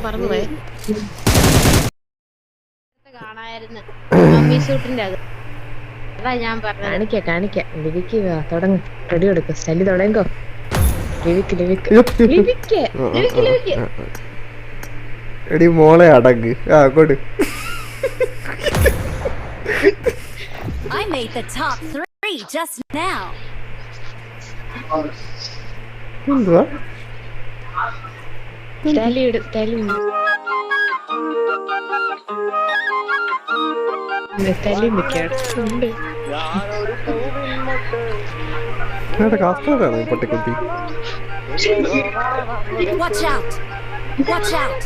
പറന്നുപോയെ കാണായിരുന്നു mummy സൂട്ടിന്റെ അത്. അതാ ഞാൻ പറഞ്ഞത്. കാണിക്കാം ലിവിക്ക് തുടങ്ങ്. റെഡി കൊടുക്കും. സ്റ്റൈലി തുടങ്ങോ. എടി മോളെ അടങ്ങ്. അങ്ങോട്ട് I made the top 3 just now. എന്തുവാ കാസ്റ്റാണ് പട്ടിക്കുട്ടി. Watch out! Watch out!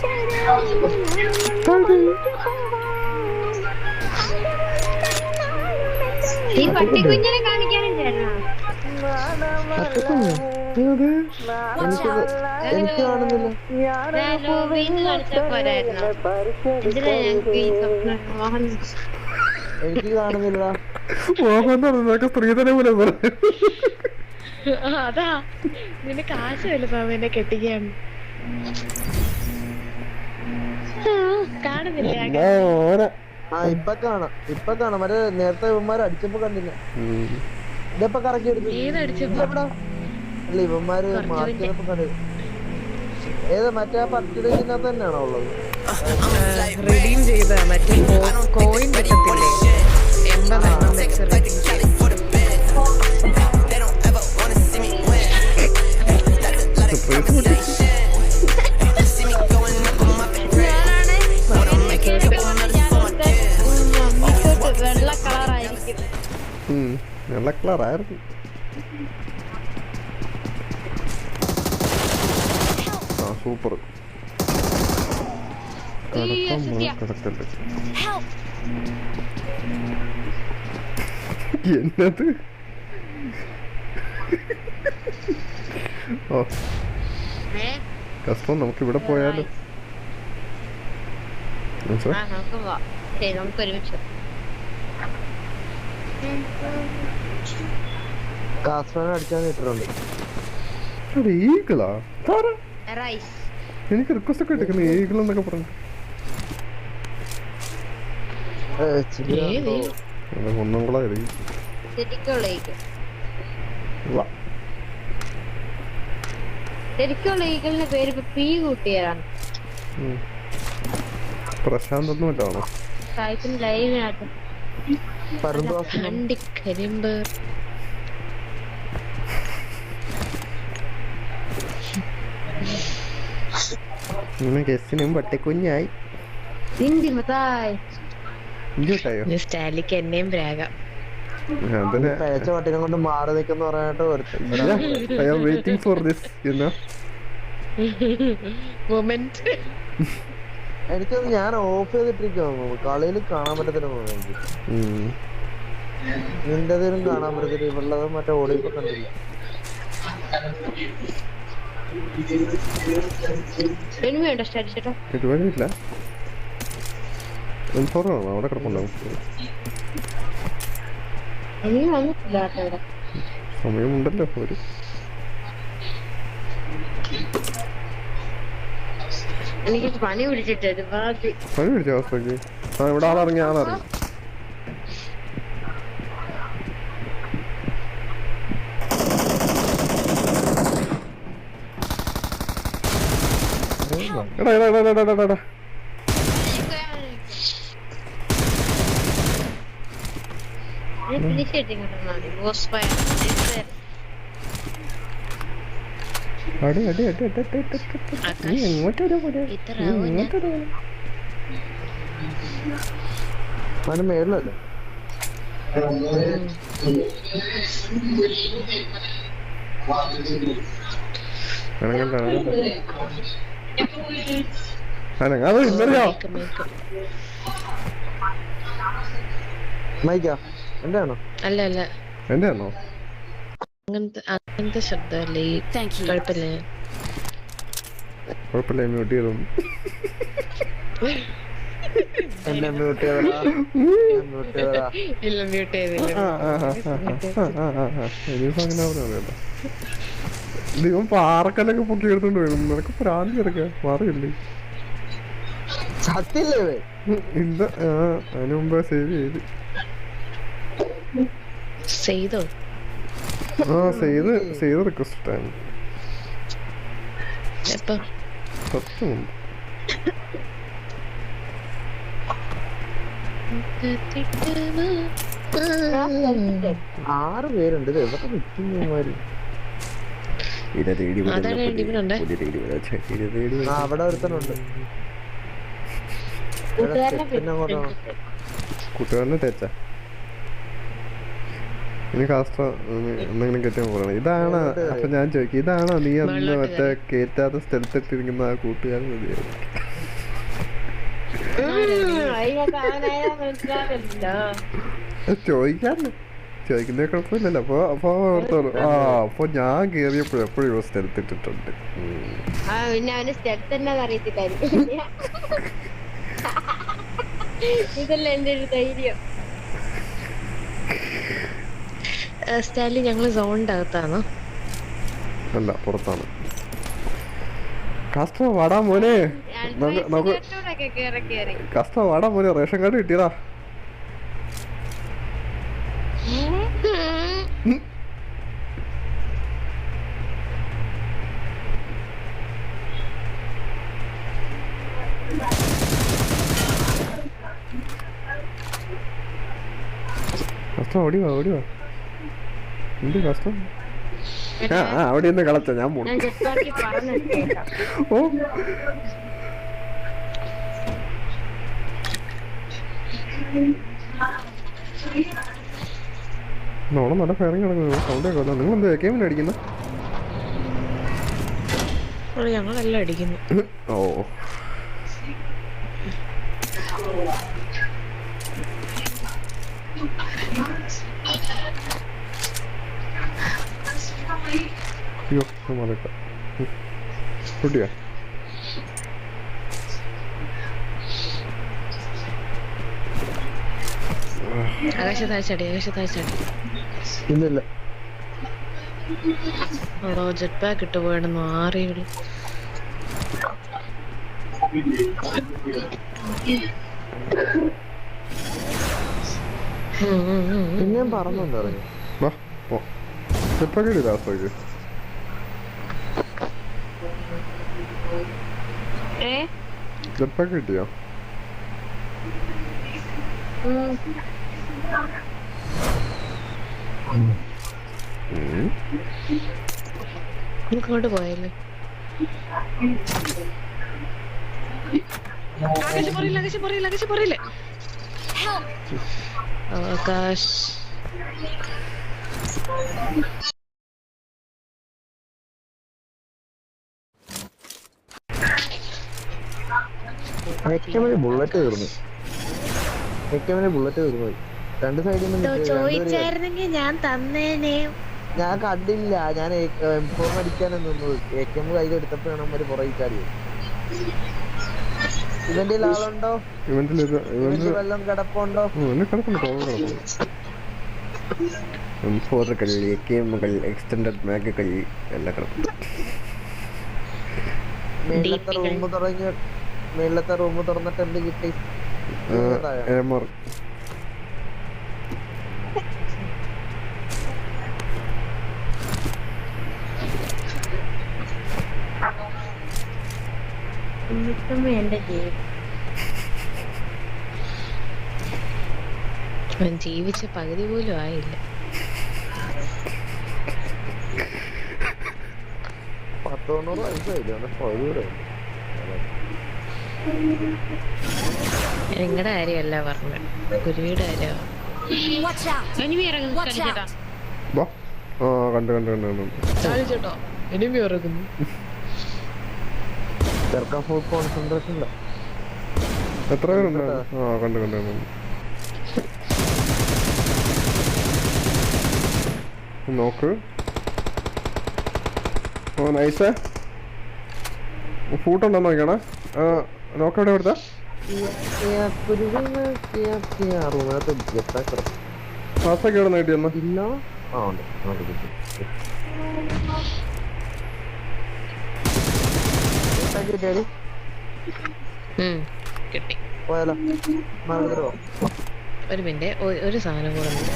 ഈ പട്ടിക്കുഞ്ഞിനെ കാണിക്കാനുണ്ടായിരുന്നോ? എനിക്ക് കാണുന്നില്ല. കാണിച്ചാ പോരായിരുന്നോ? എന്തിനാ ഞങ്ങക്ക് ഈ സ്വപ്നം? മോഹൻ എനിക്ക് കാണുന്നില്ല. മോഹൻ സ്ത്രീധന പോലെ പറഞ്ഞു. അതാ നിന്റെ കാശ് വലുതാവും എന്നെ കെട്ടിക്കാണ്. കാണുന്നില്ല. ഇപ്പൊ കാണാം. മറ്റേ നേരത്തെ ഇവന്മാര് അടിച്ചപ്പോ കണ്ടില്ല. ഇതപ്പൊ കറക്കി എടുത്തു. അല്ല ഇവന്മാര് മാറ്റിയപ്പോ കണ്ടു. ഏതാ മറ്റേ പട്ടികത്ത് തന്നെയാണോ ഉള്ളത്? റിഡീം ചെയ്ത മറ്റേ കോയിൻ കിട്ടത്തില്ലേ 80 വെച്ച് റിഡീം ചെയ്ത്. വെള്ള കളറായിരുന്നു. ആ സൂപ്പർ. കിടക്കല്ലേ എന്നത്. ഓ കഷ്ടം. നമുക്ക് ഇവിടെ പോയാലോ? ഈഗിളാ? എനിക്ക് റിക്വസ്റ്റ് ഒക്കെ എടുക്കുന്നു ഈഗിൾ എന്നൊക്കെ പറഞ്ഞു. പ്രശാന്ത് ഒന്നും അല്ലാണോ? ഗസ്റ്റിനും പട്ടിക്കുഞ്ഞായി. സ്റ്റാലിക്ക് എന്നെയും പ്രാകാം. പട്ടിനെ കൊണ്ട് മാറി നിൽക്കുന്ന എനിക്കൊന്ന് ഞാൻ ഓഫ് ചെയ്തിട്ടിരിക്കുന്നു. കളിയിൽ കാണാൻ പറ്റത്തില്ല. നിന്റെതിലും കാണാൻ പറ്റത്തില്ല. ഇവളുള്ളത് മറ്റേ ഓടിയപ്പോ കണ്ടില്ല. അവിടെ കിടപ്പുണ്ടാവും. സമയമുണ്ടല്ലോ. ഒരു എനിക്ക് പനി പിടിച്ചിട്ട് പനി പിടിച്ച അവസ്ഥക്ക് ഇവിടെ ആളിറങ്ങി. എടാ മേളിലല്ലേ? അനങ്ങാതെ ഇന്നറിയോ മൈക്കാ? എന്റെ ആണോ? അല്ല എന്റെ ആണോ? അങ്ങനത്തെ ശബ്ദമല്ലേ? കുഴപ്പമില്ല. മ്യൂട്ട് ചെയ്തു. എന്നെ മ്യൂട്ട് ചെയ്തടാ. ഇല്ല മ്യൂട്ട് ചെയ്തില്ല. ദൈവം പാറക്കല്ലൊക്കെ പൊക്കി എടുത്തോണ്ട് വരും. നിനക്ക് പ്രാന്തി എടുക്ക മാറിയില്ലേ? ചത്തില്ലേ ഇവൻ? ഇല്ല അതിന് മുമ്പ് സേവ് ചെയ്ത് ചെയ്തോ? ചെയ്ത് റിക്വസ്റ്റ് ആണ് എപ്പോ? കുറച്ച് മുമ്പ്. ആറ് പേരുണ്ട്. ഇത് എവിടെ നിൽക്കുന്നവന്മാര്? അതാണ് ഡിമിനുണ്ട്. ആ അവിടെ ഒരുത്തനുണ്ട്. പിന്നെ അങ്ങോട്ടാണ്. കൂട്ടുകാരനെ തേച്ച ഇനി കാസ്റ്റർ എന്തെങ്കിലും കെറ്റാൻ പറയണം. ഇതാണ് അപ്പൊ ഞാൻ ചോദിക്കും, ഇതാണോ നീ അന്ന് മറ്റേ കേറ്റാത്ത സ്ഥലത്തിട്ടിരിക്കുന്ന ആ കൂട്ടുകാരൻ? ചോദിക്കുന്ന കുഴപ്പമില്ലല്ലോ. അപ്പൊ ഓർത്തോളൂ. അപ്പൊ ഞാൻ കേറിയപ്പോഴും എപ്പോഴും സ്ഥലത്തിട്ടിട്ടുണ്ട്. പിന്നെ അവന് സ്റ്റെപ്പ് തന്നെ അറിയത്തില്ലായിരിക്കും. ഇതല്ല എന്റെ ഒരു ധൈര്യം. സ്റ്റാലി ഞങ്ങള് സോണിന്റെ അകത്താണോ? അല്ല, പുറത്താണ്. കാസ്റ്റർ വാടാ മോനെ, കാസ്റ്റർ വാടാ മോനെ, റേഷൻ കാർഡ് കിട്ടിയതാ. കഷ്ടം ഓടിവാ എന്ത് കഷ്ടം? അവിടെ നിന്ന് കളച്ച ഞാൻ പോണു. ഓ നോളം നല്ല ഫയറിങ് കിടക്കുന്നു. സൗണ്ട് കേൾക്കാം. നിങ്ങൾ എന്താ കേമിൽ അടിക്കുന്ന? ഞങ്ങളെല്ലാം അടിക്കുന്നു. ഓ അയ്യോ മറക്കാം. കുട്ടിയാ ആകാശത്താഴ്ചടി. ഇല്ലില്ല. ഓടോ ജെറ്റ് പാക്ക് ഇട്ട് പോയിടുന്നു. ആറികള് പിന്നെയും പറഞ്ഞുണ്ടോ? കിട്ടിയോ? ഇങ്ങോട്ട് പോയല്ലേ? ആകാശ് ആകാശ് ബുള്ളറ്റ് തീർന്നു. രണ്ട് സൈഡിൽ ചോദിച്ചായിരുന്നെങ്കിൽ ഞാൻ തന്നേനെ. ഞാൻ കണ്ടില്ല. ഞാൻ എംഫോം അടിക്കാനെന്ന് നിന്നത്. AK കയ്യിലെടുത്തപ്പോഴാണ് അവര് പുറകെ ചാടിയത്. ഇവന്റെ ആളുണ്ടോ? വല്ലതും കിടപ്പുണ്ടോ? എക്സ്റ്റൻഡഡ് മാഗ് കളി എല്ലാം കിടപ്പുണ്ട്. മേളത്തെ റൂം തുറന്നിട്ട് എന്ത് കിട്ടി? എന്റെ അവൻ ജീവിച്ച പകുതി പോലും ആയില്ല. 190 വയസ്സായില്ലേ? നിങ്ങളുടെ കാര്യമല്ല പറഞ്ഞത്, കുരുവിയുടെ കാര്യമാണ്. ചേട്ടോ എനിമി ഇറങ്ങുന്നു. ഫുൾ കോൺസെൻട്രേഷൻ എത്ര പേരുണ്ട്? കണ്ടു നോക്ക്. ഓ നൈസ്. ഫൂട്ടുണ്ടോ നോക്കണേ. നോക്കെവിടെ കൊടുത്ത ക്ലാസ്സൊക്കെ എവിടെ നേടിയെന്ന്? ഇല്ല. കിട്ടി. പോയാലോ മാറുതരോ? ഒരു മിനിറ്റ്, ഒരു സാധനം കൂടെ ഉണ്ട്.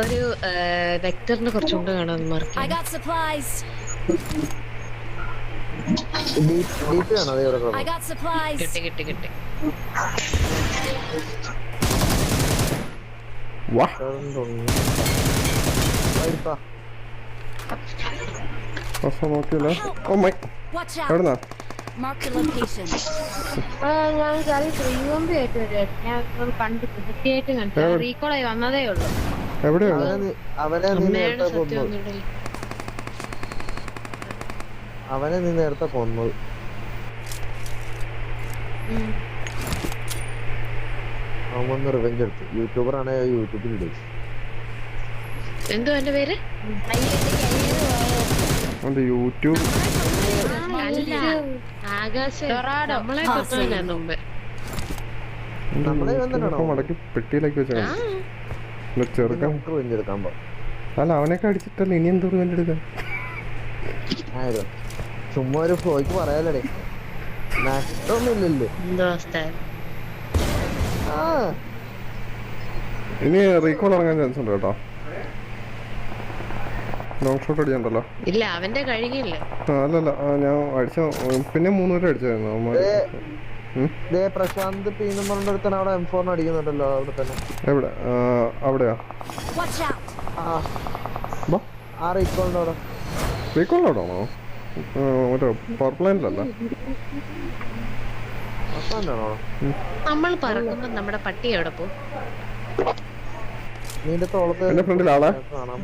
ഒരു വെക്ടറിന് കുറച്ചുകൊണ്ട് കാണാൻ mark. I got supplies. Deep ആണോ അതേ ഇവിടെ I got supplies. കിട്ടി കിട്ടി കിട്ടി. വാ നോക്കിയല്ലോ. Oh my, Watch out. എവിടുന്നാ? Mark the location. ഞാൻ കളി ശ്രീകമ്പി ആയിട്ട് വരും. ഞാൻ കണ്ടു കൃത്യമായിട്ട് കണ്ടു. റീകോൾ ആയി വന്നതേ ഉള്ളൂ. എവിടെയാണ്? അവനെ നീ അമ്മയുടെ നേരത്തെ സത്യം കൊന്നത്. ഒന്നുമില്ല. അവനെ നീ നേരത്തെ കൊന്നത്. അവൻ വന്ന് റിവെഞ്ച് എടുത്തു. യൂട്യൂബർ ആണ്, യൂട്യൂബിൽ ഇടും. എന്തോ എന്റെ പേര്? യൂട്യൂബ് ആകാശ് നമ്മളെ കൊത്തുവല്ലേ മുമ്പ്. നമ്മളെ വന്നിട്ടാണോ? മടക്കി പെട്ടിയിലേക്ക് വെച്ചാ ചെറുക്കാൻ. റിവെഞ്ച് എടുക്കാൻ പോ. അല്ല അവനൊക്കെ അടിച്ചിട്ടല്ല, ഇനി എന്ത് റിവെഞ്ച് എടുക്കാൻ? ചുമ്മാ ഒരു ഫ്ലോയ്ക്ക് പറയാലേ, നഷ്ടമൊന്നുമില്ലല്ലോ. എന്തോ അവസ്ഥ. ആ ഇനി റീകോൾ ഇറങ്ങാൻ ചാൻസ് ഉണ്ട് കേട്ടോ. ലോങ് ഷോട്ട് അടിച്ചോ? ഇല്ല, അവന്റെ കഴിഞ്ഞില്ലേ. അല്ലല്ല, ഞാൻ അടിച്ച പിന്നെ 3 പേര് അടിച്ചായിരുന്നു. പ്രശാന്ത് പീന്നും പറഞ്ഞിടത്താണ് അവിടെ M4 അടിക്കുന്നുണ്ടല്ലോ അവിടെ തന്നെ. എവിടെ? അവിടെയാ? Watch out. ആ റീകോളിന്റെ അവിടെ. റീകോളിനോടാണോ? മറ്റേ പവർ പ്ലാന്റിലല്ല. നമ്മൾ പറക്കുമ്പോ നമ്മുടെ പട്ടി എവിടെ പോകും? നിന്റെ തോളത്ത് എന്റെ ഫ്രണ്ടിൽ ആളെ കാണാൻ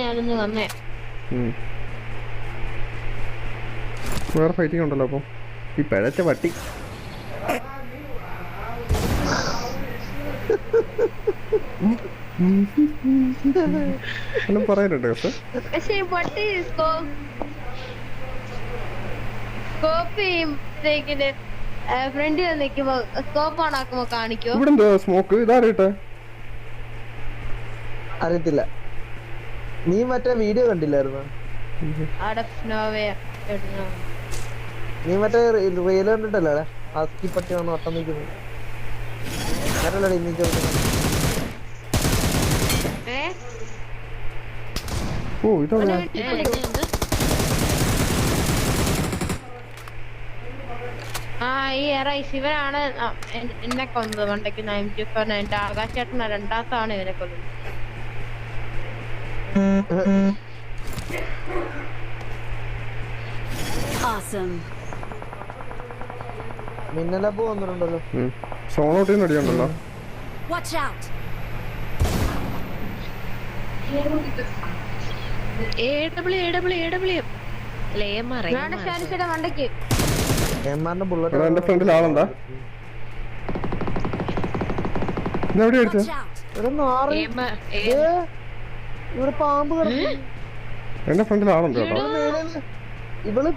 ഞാനൊന്ന് വന്നേ. വേറെ ഫൈറ്റിംഗ് ഉണ്ടല്ലോ. അപ്പൊ ഈ പിഴച്ച പട്ടി പറയാനുണ്ട്. പക്ഷെ പട്ടി സ്കോപ്പ് ചെയ്യുമ്പോഴത്തേക്കിന് ഫ്രണ്ടിൽ നിൽക്കുമ്പോ സ്കോപ്പ് ഓൺ ആക്കുമ്പോ കാണിക്കോ? ഇവിടെ എന്തോ സ്മോക്ക് ഇതാരട്ടെ? അറിയത്തില്ല. നീ മറ്റേ വീഡിയോ കണ്ടില്ലായിരുന്നു? നീ മറ്റേ റീല് കണ്ടിട്ടല്ലേ ആസ്കി പട്ടി വന്ന് ഒട്ടം നിൽക്കുന്നത്? ഞാനല്ലേ ഇന്ന് ഓ ഇതാ ഈ ശിവനാണ് എന്നെ കൊന്നത്. പണ്ടേക്ക് എന്റെ ആകാശേട്ടന രണ്ടാമത്താണ് ഇവനെ കൊന്നത്. Awesome. മിന്നലപ്പ് വന്നിട്ടുണ്ടല്ലോ. സോണോട്ടിന്ന് അടിയുണ്ടല്ലോ. Watch out. മണ്ടയ്ക്ക് എംആറിന്റെ ബുള്ളറ്റ്. എന്റെ ഫ്രണ്ടിൽ ആളുണ്ടാ? എവിടെ അടിച്ച? Watch out. ഇവിടെ പാമ്പ് കിടക്കുന്നു. എന്റെ ഫ്രണ്ടിൽ ആളുണ്ട് കേട്ടോ. ഇവള്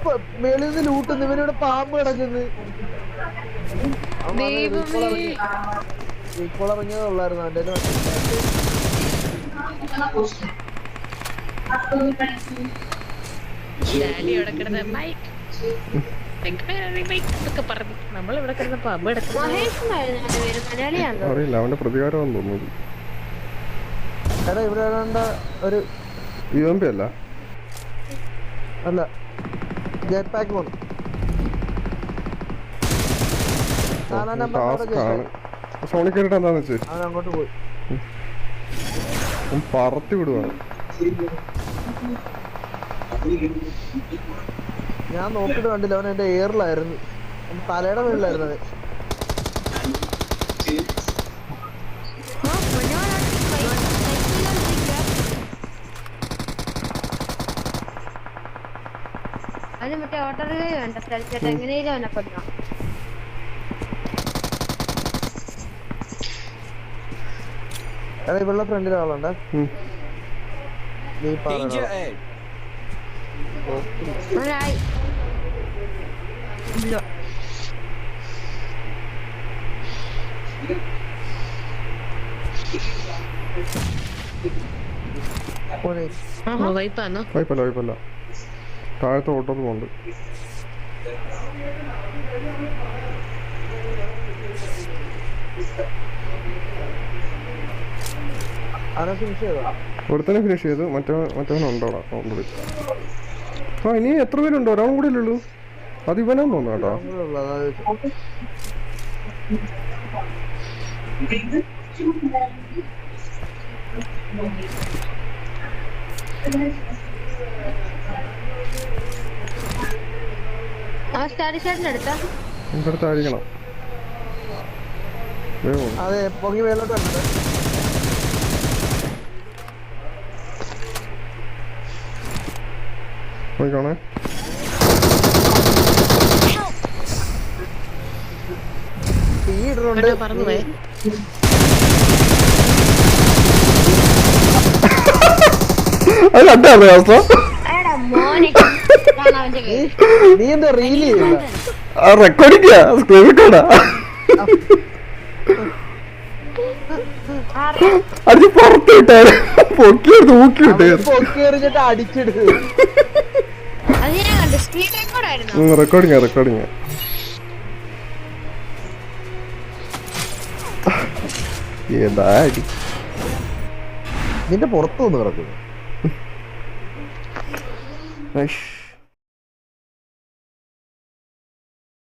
മേളിൽ നിന്ന് ലൂട്ടുന്നു, ഇവനിവിടെ പാമ്പ് കിടക്കുന്നു. ഇപ്പോൾ ഇറങ്ങിയതുള്ളായിരുന്നു അവന്റെ. അറിയില്ല, അവന്റെ പ്രതികാരം തോന്നുന്നു. എടാ ഇവിടെ ഒരു UMP അല്ല അല്ല ജെറ്റ് പാക്ക് പോണം. സോണി കയറിട്ട് എന്താന്ന് വെച്ച് അവൻ അങ്ങോട്ട് പോയി. പറത്തി വിടുവാണ്. ഞാൻ നോക്കിട്ട് കണ്ടില്ല, അവൻ എന്റെ എയറിലായിരുന്നു, തലയുടെ മുകളിലായിരുന്നു അത്. അതിന് മറ്റേ ഓട്ടോറിയ വേണ്ട സ്ഥലത്തേട്ട് എങ്ങനെയും അവനെ കൊല്ലാം. എടാ ഇവളുടെ ഫ്രണ്ടിൽ ആളുണ്ട്. മോനെ വൈപ്പാന്നോ? കുഴപ്പമില്ല താഴത്തെ ഓട്ടോന്ന് പോകുന്നുണ്ട്. അവനെ ഫിനിഷ് ചെയ്തോ? ഒരുത്തനെ ഫിനിഷ് ചെയ്തു. മറ്റവനുണ്ടോടാ ഓൾറെഡി. ആ ഇനി എത്ര പേരുണ്ടോ? ഒരാളും കൂടി ഇല്ലല്ലോ. അത് ഇവനാന്ന് തോന്നുന്നു കേട്ടോ. അടുത്ത എൻ്റെ അടുത്ത് ആയിരിക്കണം. അതെ പൊങ്ങി മേലോട്ട് കണ്ടിട്ട് പോയിക്കോണേ. തീ ഇടുന്നുണ്ട്. പറന്നു പോയെ. അത് കണ്ടാണ് അവസ്ഥ. നീ എന്താ റീൽ ചെയ്യില്ല? റെക്കോർഡിംഗ് സ്ക്രീൻ റെക്കോർഡാ. അടിച്ച് പുറത്ത് വിട്ടാല് പൊക്കിയെടുത്ത് ഊക്കി വിട്ടേ. പൊക്കി എറിഞ്ഞിട്ട് അടിച്ചെടുത്ത്. റെക്കോർഡിംഗ് ഏതാ അടി. നിന്റെ പുറത്തു വന്ന് കിടക്കുന്നു. Nice.